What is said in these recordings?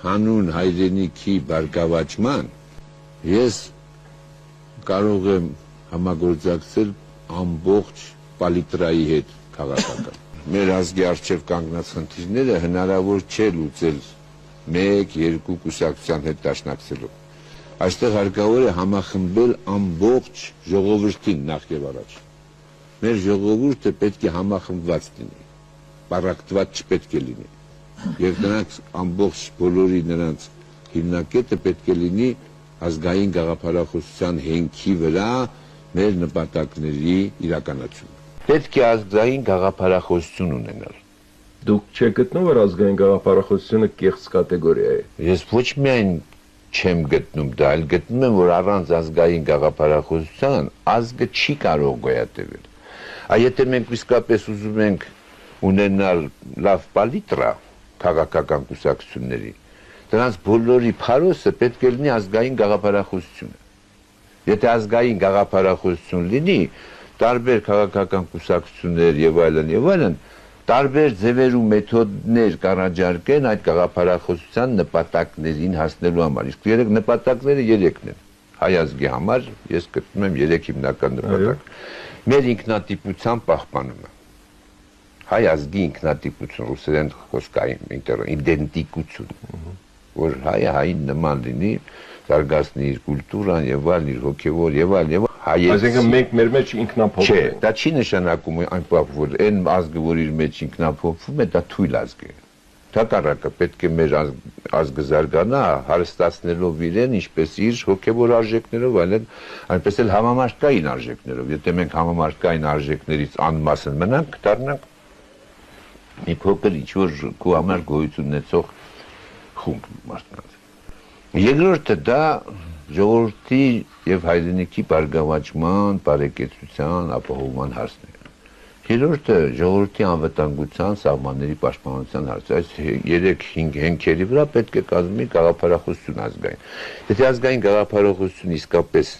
հանուն հայրենիքի բարգավաճման ես կարող եմ համագործակցել ամբողջ պալիտրայի հետ քաղաքական։ Մեր ազգի առջև կանգնած խնդիրները հնարավոր չէ լուծել 1-2 կուսակցության հետ դաշնակցելով։ Այստեղ հարկավոր է համախմբել ամբողջ ժողովրդին նախ եւ առաջ։ Մեր ժողովուրդը պետք է համախմբված լինի, պառակտված չպետք է լինի։ Եվ նրանց ամբողջ բոլորի նրանց հիմնակետը պետք է լինի ազգային գաղափարախոսության հենքի վրա մեր նպատակների իրականացումը։ Պետք է ազգային գաղափարախոսություն ունենալ։ Դուք չեք գտնում, որ ազգային գաղափարախոսությունը կեղծ կատեգորիա է։ Ես ոչ միայն չեմ գտնում դա, այլ գտնում եմ, որ առանց ազգային գաղափարախոսության ազգը չի կարող գոյատևել։ Եթե մենք իսկապես ուզում ենք ունենալ լավ պալիտրա քաղաքական կուսակցությունների, դրանց բոլորի փարոսը պետք է լինի ազգային գաղափարախոսությունը։ Եթե ազգային գաղափարախոսություն լինի, տարբեր քաղաքական կուսակցություններ եւ այլն, տարբեր ձևեր ու մեթոդներ կառաջարկեն այդ գաղափարախոսության նպատակներին հասնելու համար։ Իսկ նպատակները 3-ն են։ Հայ ազգի համար ես գտնում եմ 3 հիմնական նպատակ։ Մեր ինքնատիպության պահպանումը։ Հայ ազգի ինքնատիպություն, ռուսերեն խոսքային իդենտիկություն, որ հայը հային նման լինի, զարգացնի իր կուլտուրան եւ այլն, իր հոգեվոր եւ այլն։ Այսինքն մենք մեր մեջ ինքնափոխվում ենք։ Չէ, դա չի նշանակում այն բանը, որ այն ազգը, որ իր մեջ ինքնափոխվում է, դա թույլ ազգ է։ Հակառակը պետք է մեր ազգը զարգանա, հարստացնելով իրեն, ինչպես իր հոգեվոր արժեքներով, այլն այնպես էլ համամարտկային արժեքներով։ Եթե մենք համամարտկային արժեքներից անմասն մնանք, դառնանք մի փոքր ինչ-որ քո համար գոյություն ունեցող խումբ մարդկանց։ Երկրորդը դա ժողովրդի եւ հայրենիքի բարգավաճման, բարեկեցության, ապահովման հարցն է։ Երրորդը ժողովրդի անվտանգության, սահմանների պաշտպանության հարցը։ Այս 3-5 հենքերի վրա պետք է կազմի գաղափարախոսություն ազգային։ Եթե ազգային գաղափարախոսություն իսկապես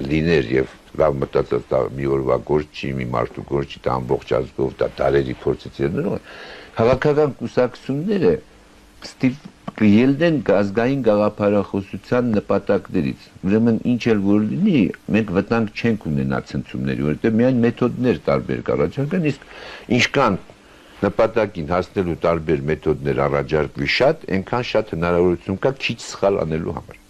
լիներ եւ լավ մտածած մի օրվա գործ չի, մի մարդու գործ չի, դա ամբողջ ազգով, դա դարերի փորձից ելնելով, քաղաքական կուսակցությունները ելնեն ազգային գաղափարախոսության նպատակներից։ Ուրեմն ինչ էլ որ լինի, մենք վտանգ չենք ունենա ցնցումների, որովհետև միայն մեթոդներ տարբեր կառաջարկեն, իսկ ինչքան նպատակին հասնելու տարբեր մեթոդներ առաջարկվի շատ, այնքան շատ հնարավորություն կա քիչ սխալ անելու համար։